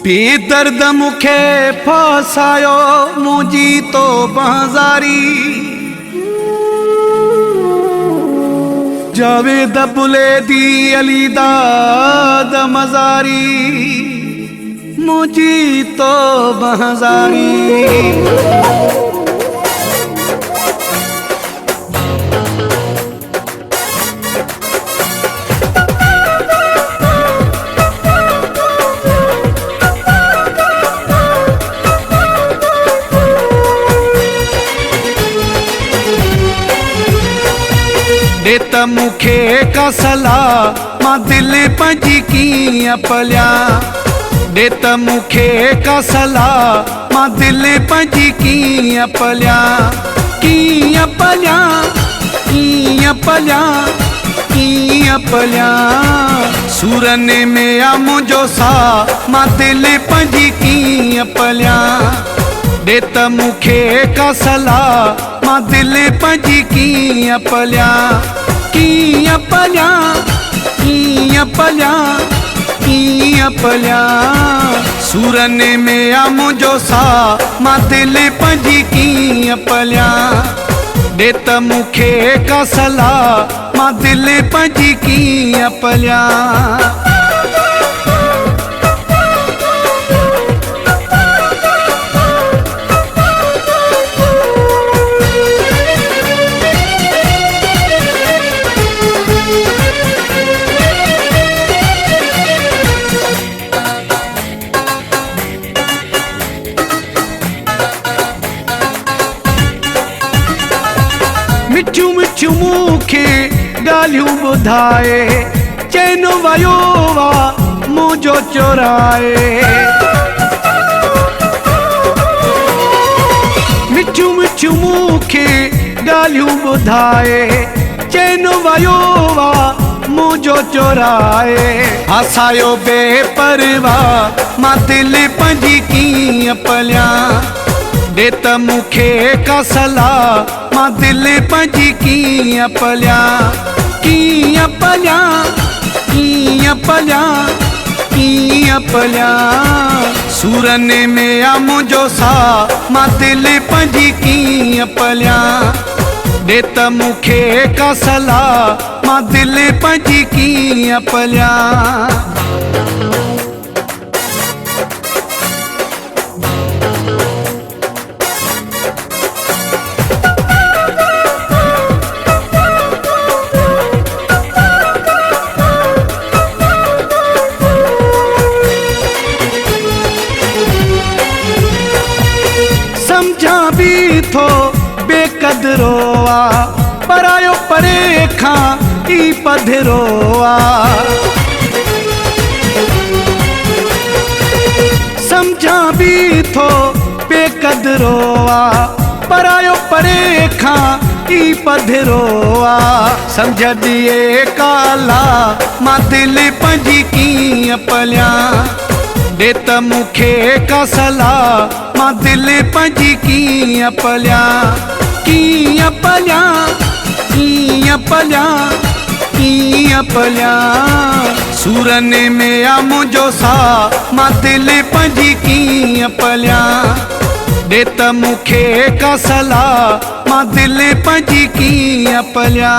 P दर्द मुखे फसायो मुझी तो बाजारी जावेद बुले दी अली दाद मजारी मुझी तो बाजारी देत मुखे का सलाह मां दिल पंजी कीअं पलिया देत मुखे का सलाह मां दिल पंजी कीअं पलिया कीअं पलिया कीअं पलिया कीअं पलिया सूरने में आ मुंहिंजो साह मां दिल पंजी कीअं पलिया देत मुखे का सलाह मां दिल पंजी कीअं पलिया कीअं पलिया कीअं पलिया कीअं पलिया सूरने में आ मुंहिंजो साह मां दिल पंजी कीअं पलिया देत मुखे का सलाह मां दिल पंजी कीअं पलिया मिठियूं मिठियूं मूंखे ॻाल्हियूं ॿुधाए चैन वयो वा मुंहिंजो चोराए मिठियूं मिठियूं मूंखे ॻाल्हियूं ॿुधाए चैन वयो वा मुंहिंजो चोराए हसायो बेपरवाह मां दिल पंजी कीअं पलिया देत मुखे का सलाह मां दिल पंजी कीअं पलिया कीअं पलिया कीअं पलिया कीअं पलिया सूरने में आ मुंहिंजो साह मां दिल पंजी कीअं पलिया देत मुखे का सलाह मां दिल पंजी कीअं पलिया समझा भी थो बेकदरो आ परायो परे खां ई पधरो आ समझा भी थो बेकदरो आ परायो परे खां ई पधरो आ समझ दिए काला मां दिल पंजी कीअं पलिया देत मुखे का सलाह मां दिल पंजी कीअं पलिया कीअं पलिया कीअं पलिया कीअं पलिया सूरने में आ मुंहिंजो साह मां दिल पंजी कीअं पलिया देत मुखे का सलाह मां दिल पंजी कीअं पलिया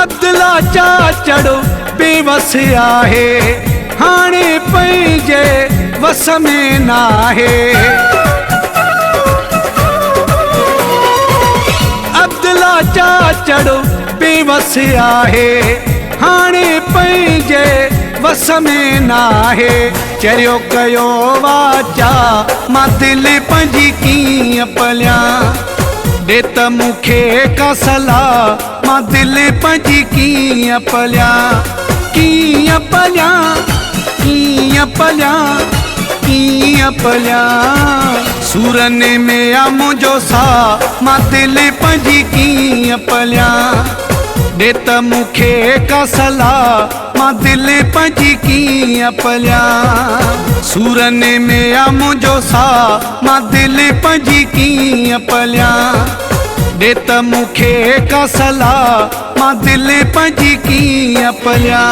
अब्दुल्ला चाचड़ो बेवस आहे हाणे पंहिंजे वस में नाहे अब्दुल्ला चाचड़ो बेवस आहे हाणे पंहिंजे वस में नाहे चरियो कयो वाचा मां दिल पंजी कीअं पलिया देत मुखे का सलाह मां दिल पंजी कीअं पलिया कीअं पलिया कीअं पलिया कीअं पलिया सूरने में आ मुंहिंजो साह मां दिल पंहिंजी कीअं पलिया ॾे त मूंखे का सलाह मां दिल पंहिंजी कीअं पलिया सूरने में आ मुंहिंजो साह मां दिल पंहिंजी कीअं पलिया ॾे त मूंखे का सलाह मां दिल पंहिंजी कीअं पलिया।